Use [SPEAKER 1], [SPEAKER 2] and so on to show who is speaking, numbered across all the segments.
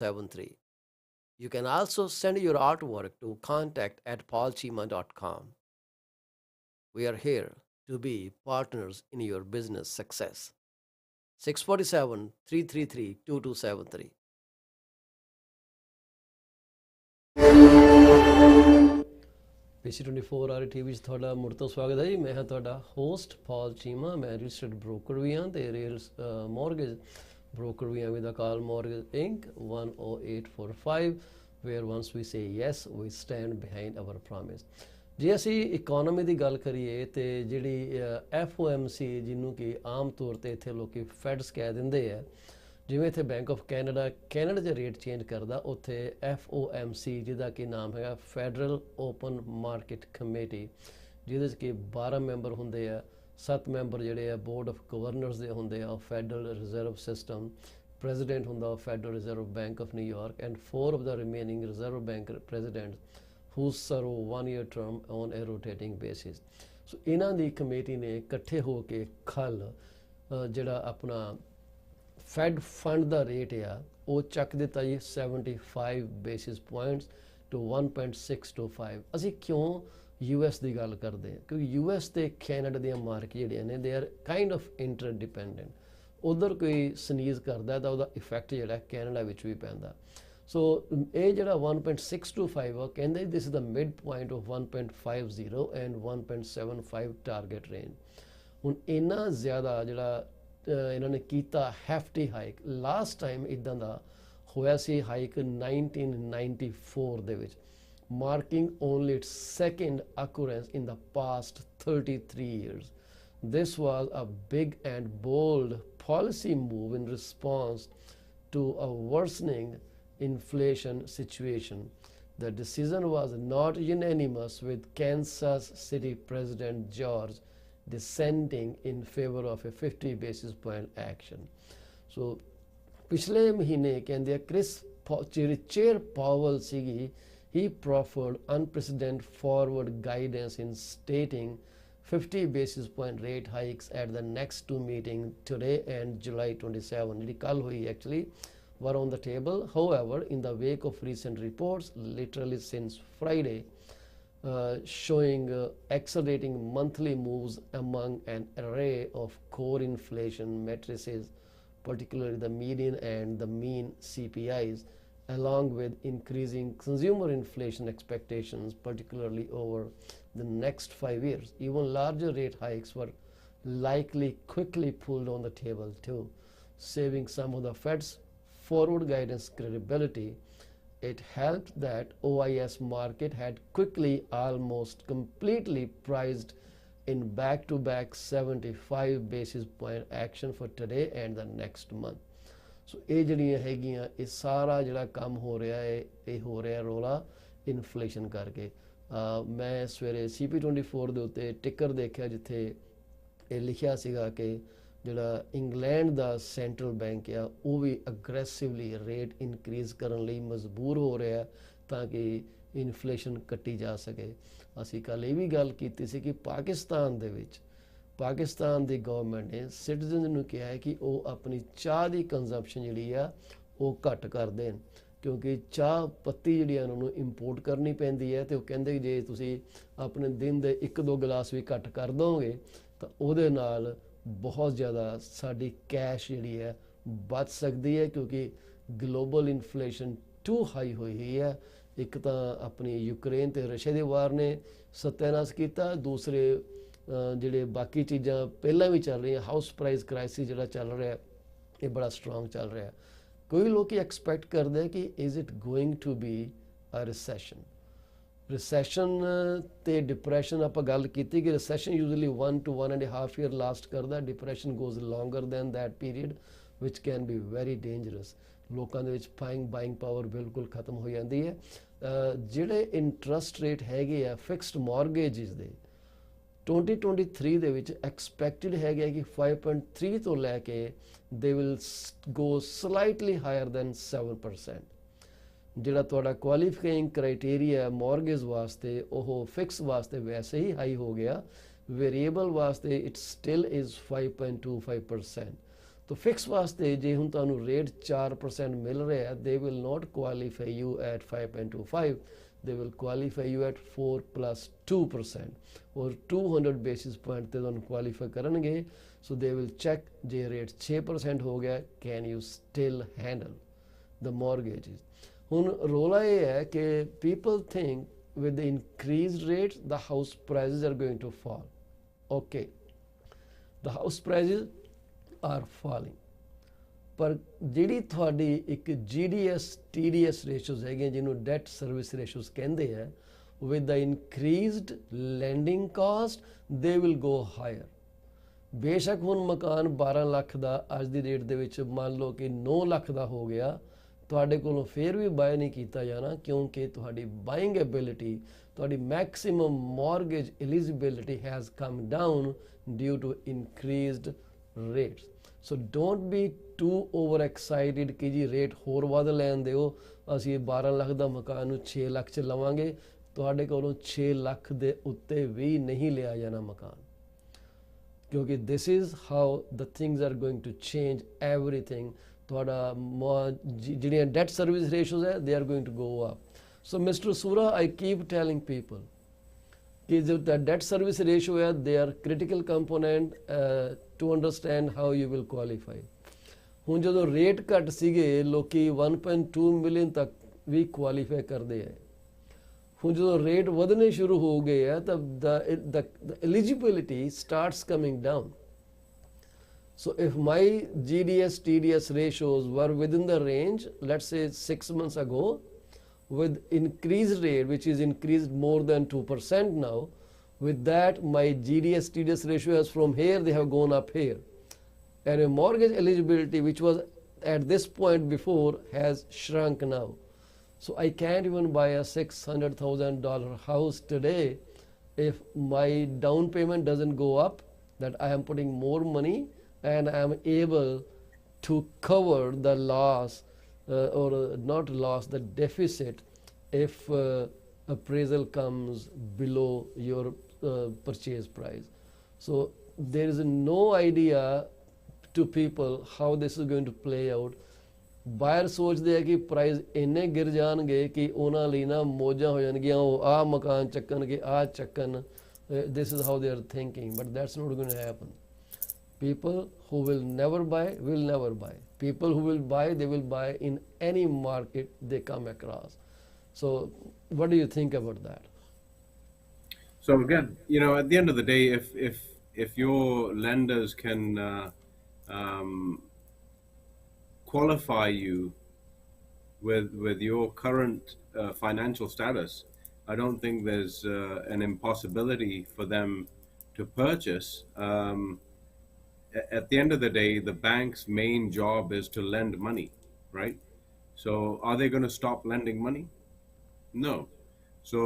[SPEAKER 1] 7273. You can also send your artwork to contact@paulchima.com. We are here to be partners in your business success. 647 333 2273. PC24 R T ਵਿੱਚ ਤੁਹਾਡਾ ਮੁੜ ਤੋਂ ਸਵਾਗਤ ਹੈ ਜੀ। ਮੈਂ ਹਾਂ ਤੁਹਾਡਾ ਹੋਸਟ ਪਾਲ ਚੀਮਾ। ਮੈਂ ਰਜਿਸਟਰਡ ਬ੍ਰੋਕਰ ਵੀ ਹਾਂ ਤੇ rails mortgage broker we are with a call Mortgage Inc. 10845 where once we say yes we stand behind our promise. ਜੇ ਅਸੀਂ ਇਕਨੋਮੀ ਦੀ ਗੱਲ ਕਰੀਏ ਤੇ ਜਿਹੜੀ FOMC ਜਿਹਨੂੰ ਕਿ ਆਮ ਤੌਰ ਤੇ ਇੱਥੇ ਲੋਕੀ ਫੈਡਸ ਕਹਿ ਦਿੰਦੇ ਆ, ਜਿਵੇਂ ਇੱਥੇ ਬੈਂਕ ਆਫ ਕੈਨੇਡਾ 'ਚ ਰੇਟ ਚੇਂਜ ਕਰਦਾ, ਉੱਥੇ FOMC ਜਿਹਦਾ ਕਿ ਨਾਮ ਹੈਗਾ ਫੈਡਰਲ ਓਪਨ ਮਾਰਕੀਟ ਕਮੇਟੀ, ਜਿਹਦੇ 'ਚ ਕਿ 12 ਮੈਂਬਰ ਹੁੰਦੇ ਆ। 7 ਮੈਂਬਰ ਜਿਹੜੇ ਆ ਬੋਰਡ ਆਫ ਗਵਰਨਰਸ ਦੇ ਹੁੰਦੇ ਆ ਫੈਡਰਲ ਰਿਜ਼ਰਵ ਸਿਸਟਮ, ਪ੍ਰੈਜ਼ੀਡੈਂਟ ਹੁੰਦਾ federal reserve bank of New York and 4 of the remaining reserve bank president who serve 1 year term on a rotating basis. ਸੋ ਇਹਨਾਂ ਦੀ ਕਮੇਟੀ ਨੇ ਇਕੱਠੇ ਹੋ ਕੇ ਕੱਲ੍ਹ ਜਿਹੜਾ ਆਪਣਾ ਫੈਡ ਫੰਡ ਦਾ ਰੇਟ ਆ ਉਹ ਚੱਕ ਦਿੱਤਾ ਜੀ 75 ਬੇਸਿਸ ਪੁਆਇੰਟਸ ਟੂ 1.625। ਅਸੀਂ ਕਿਉਂ US ਦੀ ਗੱਲ ਕਰਦੇ ਹਾਂ? ਕਿਉਂਕਿ US ਤੇ ਕੈਨੇਡਾ ਦੀਆਂ ਮਾਰਕੀਟ ਜਿਹੜੀਆਂ ਨੇ ਦੇ ਆਰ ਕਾਈਂਡ ਆਫ ਇੰਟਰਡਿਪੈਂਡੈਂਟ। ਉਧਰ ਕੋਈ ਸਨੀਜ਼ ਕਰਦਾ ਤਾਂ ਉਹਦਾ ਇਫੈਕਟ ਜਿਹੜਾ ਕੈਨੇਡਾ ਵਿੱਚ ਵੀ ਪੈਂਦਾ। ਸੋ ਇਹ ਜਿਹੜਾ 1.625 ਆ, ਕਹਿੰਦੇ this is the mid point of 1.50 and 1.75 target range. ਹੁਣ ਇੰਨਾ ਜ਼ਿਆਦਾ ਜਿਹੜਾ ਇਹਨਾਂ ਨੇ ਕੀਤਾ ਹੈਫਟੀ ਹਾਈਕ। ਲਾਸਟ ਟਾਈਮ ਇਦਾਂ ਦਾ ਹੋਇਆ ਸੀ ਹਾਈਕ 1994 ਦੇ ਵਿੱਚ, marking only its second occurrence in the past 33 years. This was a big and bold policy move in response to a worsening inflation situation. The decision was not unanimous, with Kansas City President George dissenting in favor of a 50 basis point action. So ਪਿਛਲੇ ਮਹੀਨੇ ਕਹਿੰਦੇ Chris chair Powell ਸੀਗੀ, he proffered unprecedented forward guidance in stating 50 basis point rate hikes at the next two meetings today and July 27, ਜਿਹੜੀ ਕੱਲ ਹੋਈ actually, were on the table. However, in the wake of recent reports, literally since Friday, showing accelerating monthly moves among an array of core inflation matrices, particularly the median and the mean CPIs, along with increasing consumer inflation expectations, particularly over the next 5 years. Even larger rate hikes were likely quickly pulled on the table too, saving some of the Fed's forward guidance credibility. It helped that OIS market had quickly almost completely priced in back-to-back 75 basis point action for today and the next month. ਸੋ ਇਹ ਜਿਹੜੀਆਂ ਹੈਗੀਆਂ ਇਹ ਸਾਰਾ ਜਿਹੜਾ ਕੰਮ ਹੋ ਰਿਹਾ ਹੈ ਇਹ ਹੋ ਰਿਹਾ ਰੌਲਾ ਇਨਫਲੇਸ਼ਨ ਕਰਕੇ। ਮੈਂ ਸਵੇਰੇ CP24 ਦੇ ਉੱਤੇ ਟਿੱਕਰ ਦੇਖਿਆ ਜਿੱਥੇ ਇਹ ਲਿਖਿਆ ਸੀਗਾ ਕਿ ਜਿਹੜਾ ਇੰਗਲੈਂਡ ਦਾ ਸੈਂਟਰਲ ਬੈਂਕ ਆ ਉਹ ਵੀ ਅਗਰੈਸਿਵਲੀ ਰੇਟ ਇਨਕਰੀਜ਼ ਕਰਨ ਲਈ ਮਜਬੂਰ ਹੋ ਰਿਹਾ ਤਾਂ ਕਿ ਇਨਫਲੇਸ਼ਨ ਕੱਟੀ ਜਾ ਸਕੇ। ਅਸੀਂ ਕੱਲ੍ਹ ਇਹ ਵੀ ਗੱਲ ਕੀਤੀ ਸੀ ਕਿ ਪਾਕਿਸਤਾਨ ਦੇ ਵਿੱਚ ਪਾਕਿਸਤਾਨ ਦੀ ਗਵਰਨਮੈਂਟ ਨੇ ਸਿਟੀਜ਼ਨ ਨੂੰ ਕਿਹਾ ਹੈ ਕਿ ਉਹ ਆਪਣੀ ਚਾਹ ਦੀ ਕੰਜ਼ੰਪਸ਼ਨ ਜਿਹੜੀ ਆ ਉਹ ਘੱਟ ਕਰ ਦੇਣ, ਕਿਉਂਕਿ ਚਾਹ ਪੱਤੀ ਜਿਹੜੀ ਆ ਉਹਨਾਂ ਨੂੰ ਇੰਪੋਰਟ ਕਰਨੀ ਪੈਂਦੀ ਹੈ। ਅਤੇ ਉਹ ਕਹਿੰਦੇ ਕਿ ਜੇ ਤੁਸੀਂ ਆਪਣੇ ਦਿਨ ਦੇ 1-2 ਗਲਾਸ ਵੀ ਘੱਟ ਕਰ ਦੋਗੇ ਤਾਂ ਉਹਦੇ ਨਾਲ ਬਹੁਤ ਜ਼ਿਆਦਾ ਸਾਡੀ ਕੈਸ਼ ਜਿਹੜੀ ਹੈ ਬਚ ਸਕਦੀ ਹੈ, ਕਿਉਂਕਿ ਗਲੋਬਲ ਇਨਫਲੇਸ਼ਨ ਟੂ ਹਾਈ ਹੋਈ ਹੈ। ਇੱਕ ਤਾਂ ਆਪਣੀ ਯੂਕਰੇਨ ਅਤੇ ਰਸ਼ੀਆ ਦੇ ਵਾਰ ਨੇ ਸੱਤਿਆਨਾਸ਼ ਕੀਤਾ, ਦੂਸਰੇ ਜਿਹੜੇ ਬਾਕੀ ਚੀਜ਼ਾਂ ਪਹਿਲਾਂ ਵੀ ਚੱਲ ਰਹੀਆਂ, ਹਾਊਸ ਪ੍ਰਾਈਸ ਕ੍ਰਾਈਸਿਸ ਜਿਹੜਾ ਚੱਲ ਰਿਹਾ ਇਹ ਬੜਾ ਸਟਰੋਂਗ ਚੱਲ ਰਿਹਾ। ਕੋਈ ਲੋਕ ਐਕਸਪੈਕਟ ਕਰਦੇ ਕਿ is it going to be a recession ਤੇ ਡਿਪਰੈਸ਼ਨ ਆਪਾਂ ਗੱਲ ਕੀਤੀ ਕਿ recession usually 1 to 1.5 year last ਕਰਦਾ, depression goes longer than that period ਵਿਚ ਕੈਨ ਬੀ ਵੈਰੀ ਡੇਂਜਰਸ। ਲੋਕਾਂ ਦੇ ਵਿੱਚ ਬਾਇੰਗ ਪਾਵਰ ਬਿਲਕੁਲ ਖਤਮ ਹੋ ਜਾਂਦੀ ਹੈ। ਜਿਹੜੇ ਇੰਟਰਸਟ ਰੇਟ ਹੈਗੇ ਆ ਫਿਕਸਡ ਮੌਰਗੇਜਿਸ ਦੇ 2023 ਦੇ ਵਿੱਚ ਐਕਸਪੈਕਟਡ ਹੈਗੇ ਕਿ 5.3 ਤੋਂ ਲੈ ਕੇ they will go slightly higher than 7%। ਜਿਹੜਾ ਤੁਹਾਡਾ ਕੁਆਲੀਫਾਈਂਗ ਕ੍ਰਾਈਟੇਰੀਆ ਮੌਰਗੇਜ ਵਾਸਤੇ ਉਹ ਫਿਕਸ ਵਾਸਤੇ ਵੈਸੇ ਹੀ ਹਾਈ ਹੋ ਗਿਆ, ਵੇਰੀਏਬਲ ਵਾਸਤੇ ਇਟ ਸਟਿਲ ਇਜ਼ 5.25%। तो ਫਿਕਸ ਵਾਸਤੇ ਜੇ ਹੁਣ ਤੁਹਾਨੂੰ ਰੇਟ 4% ਮਿਲ ਰਿਹਾ, they will not qualify you at 5.25, they will qualify you at 4 plus 2%, ਔਰ 200 basis point ਤੇ ਤੁਹਾਨੂੰ ਕੁਆਲੀਫਾਈ ਕਰਨਗੇ. So they will check ਜੇ ਰੇਟ 6% ਹੋ ਗਿਆ, can you still handle the mortgages. ਹੁਣ ਰੋਲਾ ਇਹ ਹੈ ਕਿ people think with the increased rates the house prices are going to fall. Okay, the house prices are falling, ਪਰ ਜਿਹੜੀ ਤੁਹਾਡੀ ਇੱਕ GDS TDS ratios ਹੈਗੀਆਂ, ਜਿਹਨੂੰ debt service ratios ਕਹਿੰਦੇ ਆ, with the increased lending cost they will go higher. ਬੇਸ਼ੱਕ ਹੁਣ ਮਕਾਨ 12 ਲੱਖ ਦਾ ਅੱਜ ਦੀ ਡੇਟ ਦੇ ਵਿੱਚ ਮੰਨ ਲਓ ਕਿ 9 ਲੱਖ ਦਾ ਹੋ ਗਿਆ, ਤੁਹਾਡੇ ਕੋਲੋਂ ਫੇਰ ਵੀ ਬਾਏ ਨਹੀਂ ਕੀਤਾ ਜਾਣਾ, ਕਿਉਂਕਿ ਤੁਹਾਡੀ ਬਾਇੰਗ ਐਬਿਲਿਟੀ, ਤੁਹਾਡੀ maximum mortgage eligibility has come down due to increased rates. So don't be too over excited ਕਿ ਜੀ ਰੇਟ ਹੋਰ ਵੱਧ ਲੈਣ ਦਿਓ, ਅਸੀਂ 12 ਲੱਖ ਦਾ ਮਕਾਨ ਨੂੰ 6 ਲੱਖ 'ਚ ਲਵਾਂਗੇ. ਤੁਹਾਡੇ ਕੋਲੋਂ 6 ਲੱਖ ਦੇ ਉੱਤੇ ਵੀ ਨਹੀਂ ਲਿਆ ਜਾਣਾ ਮਕਾਨ, ਕਿਉਂਕਿ this is how the things are going to change everything. ਤੁਹਾਡਾ ਜਿਹੜੀਆਂ ਡੈਟ ਸਰਵਿਸ ਰੇਸ਼ੋਜ਼ ਹੈ, they are going to go up. So mister Sura, I keep telling people ਕਿ ਜੋ ਡੈਟ ਸਰਵਿਸ ਰੇਸ਼ੋ ਹੈ, they are critical component to understand how you will qualify. ਹੁਣ ਜਦੋਂ rate ਘੱਟ ਸੀਗੇ, ਲੋਕੀ 1.2 ਮਿਲੀਅਨ ਤੱਕ ਵੀ ਕੁਆਲੀਫਾਈ ਕਰਦੇ ਹੈ. ਹੁਣ ਜਦੋਂ ਰੇਟ ਵਧਣੇ ਸ਼ੁਰੂ ਹੋ ਗਏ ਹੈ, ਤਾਂ the eligibility starts coming down. So if my GDS TDS ratios were within the range, let's say 6 months ago, with increased rate, which is increased more than 2% now, with that my GDS TDS ratio has from here, they have gone up here. And a mortgage eligibility, which was at this point before, has shrunk now. So I can't even buy a $600,000 house today if my down payment doesn't go up, that I am putting more money and I am able to cover the loss or not loss, the deficit, if appraisal comes below your purchase price. So there is no idea to people how this is going to play out. ਬਾਇਰ ਸੋਚਦੇ ਆ ਕਿ price ਇੰਨੇ ਗਿਰ ਜਾਣਗੇ ਕਿ ਉਹਨਾਂ ਲਈ ਨਾ ਮੌਜਾਂ ਹੋ ਜਾਣਗੀਆਂ, ਉਹ ਆਹ ਮਕਾਨ ਚੱਕਣਗੇ, ਆਹ ਚੱਕਣ. This is how they are thinking, but that's not going to happen. People who will never buy will never buy. People who will buy, they will buy in any market they come across. So what do you think about that?
[SPEAKER 2] So again, at the end of the day, if your lenders can qualify you with your current financial status, I don't think there's an impossibility for them to purchase. At the end of the day, the bank's main job is to lend money, right? So are they going to stop lending money? No. So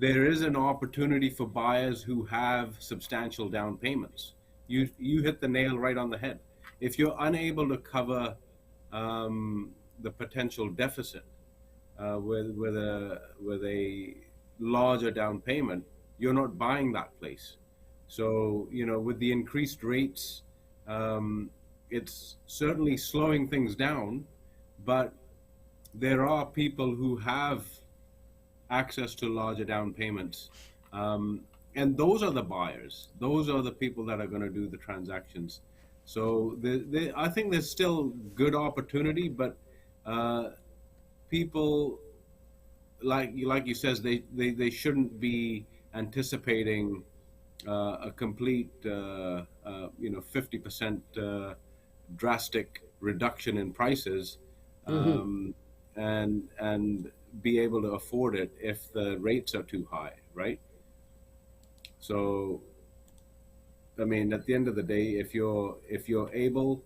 [SPEAKER 2] there is an opportunity for buyers who have substantial down payments. You hit the nail right on the head. If you're unable to cover the potential deficit with a larger down payment, you're not buying that place. So with the increased rates, it's certainly slowing things down, but there are people who have access to larger down payments, and those are the buyers. Those are the people that are going to do the transactions. So I think there's still good opportunity, but people, like you says, they shouldn't be anticipating a complete 50% drastic reduction in prices, and be able to afford it if the rates are too high, right? So I mean, at the end of the day, if you're able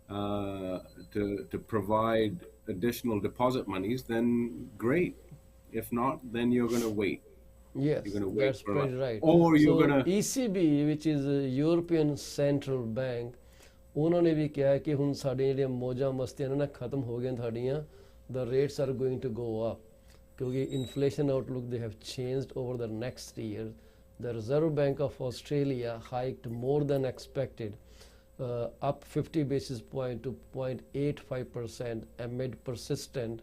[SPEAKER 2] to provide additional deposit monies, then great. If not, then you're going to wait.
[SPEAKER 1] Yes,
[SPEAKER 2] you're going to wait
[SPEAKER 1] that's
[SPEAKER 2] for
[SPEAKER 1] pretty right.
[SPEAKER 2] Or you're
[SPEAKER 1] so
[SPEAKER 2] going to
[SPEAKER 1] ECB, which is a European Central Bank, ਉਹਨਾਂ ਨੇ ਵੀ ਕਿਹਾ ਕਿ ਹੁਣ ਸਾਡੀਆਂ ਜਿਹੜੀਆਂ ਮੌਜਾਂ ਮਸਤੀਆਂ ਨੇ ਨਾ ਖਤਮ ਹੋ ਗਈਆਂ ਤੁਹਾਡੀਆਂ. The rates are going to go up ਕਿਉਂਕਿ inflation outlook they have changed over the next year. The Reserve Bank of Australia hiked more than expected up 50 basis point to 0.85% amid persistent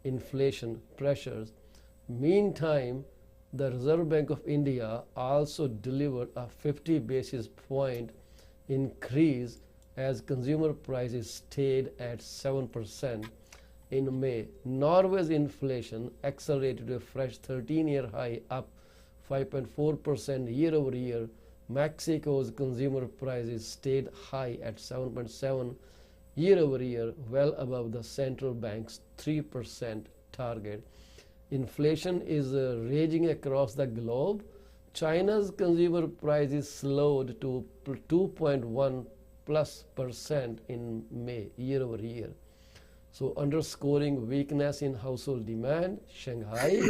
[SPEAKER 1] inflation pressures. Meantime, the Reserve Bank of India also delivered a 50 basis point increase as consumer prices stayed at 7% in May. Norway's inflation accelerated to a fresh 13-year high, up 5.4% year over year. Mexico's consumer prices stayed high at 7.7 year over year, well above the central bank's 3% target. Inflation is raging across the globe. China's consumer prices slowed to 2.1 plus percent in May year over year. So underscoring weakness in household demand, Shanghai,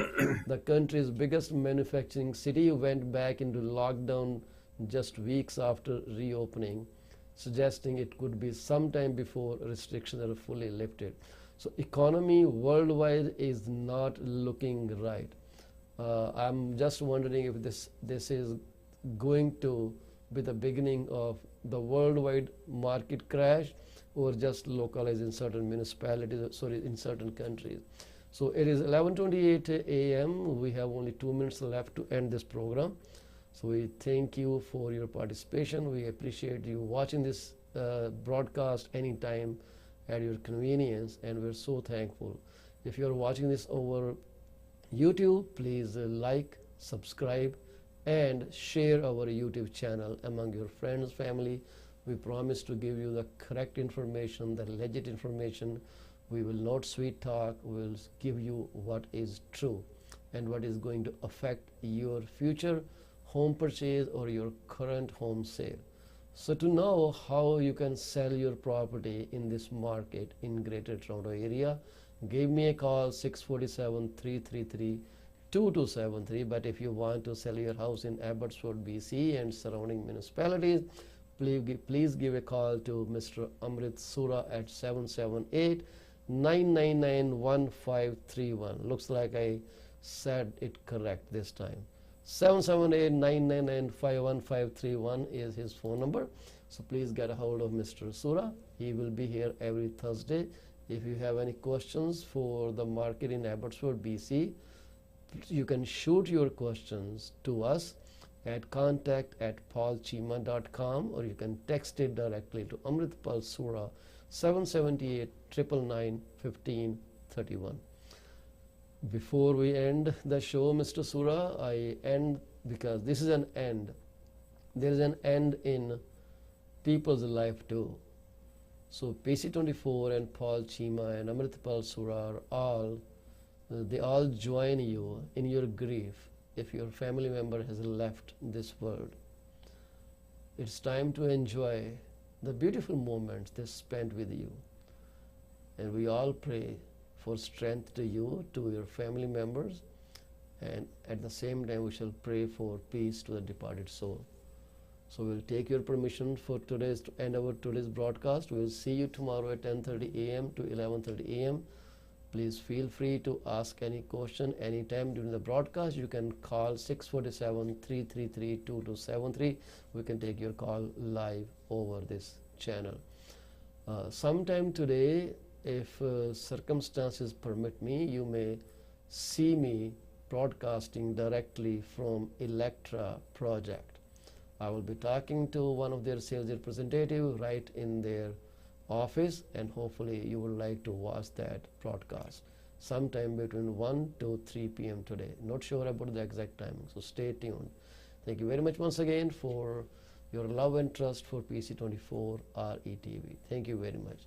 [SPEAKER 1] the country's biggest manufacturing city, went back into lockdown just weeks after reopening, suggesting it could be sometime before restrictions are fully lifted. So economy worldwide is not looking right. I'm just wondering if this is going to be the beginning of the worldwide market crash, or just localized in certain municipalities, sorry, in certain countries. So it is 11:28 a.m. We have only 2 minutes left to end this program. So we thank you for your participation. We appreciate you watching this broadcast anytime at your convenience, and we're so thankful. If you're watching this over YouTube, please like, subscribe, and share our YouTube channel among your friends, family. We promise to give you the correct information, the legit information. We will not sweet talk. We will give you what is true and what is going to affect your future home purchase or your current home sale. So to know how you can sell your property in this market in Greater Toronto area, give me a call 647-333-2273. But if you want to sell your house in Abbotsford, BC and surrounding municipalities, please give a call to Mr. Amrit Sura at 778-999-1531. Looks like I said it correct this time. 778-999-51531 is his phone number. So please get a hold of Mr. Sura. He will be here every Thursday. If you have any questions for the market in Abbotsford, BC, you can shoot your questions to us at contact@paulchima.com, or you can text it directly to Amritpal Sura 778-999-1531. Before we end the show, Mr. Sura, I end because this is an end. There is an end in people's life too. So PC24 and Paul Chima and Amritpal Sura they all join you in your grief if your family member has left this world. It's time to enjoy the beautiful moments they spent with you. And we all pray for strength to you, to your family members, and at the same time we shall pray for peace to the departed soul. So we'll take your permission for to end our today's broadcast. We'll see you tomorrow at 10:30 a.m. to 11:30 a.m. Please feel free to ask any question anytime during the broadcast. You can call 647-333-2273. We can take your call live over this channel. Sometime today, if circumstances permit me, you may see me broadcasting directly from Electra project. I will be talking to one of their sales representatives right in their office, and hopefully you would like to watch that broadcast sometime between 1 to 3 p.m. today. Not sure about the exact timing, so stay tuned. Thank you very much once again for your love and trust for PC24 RETV. Thank you very much.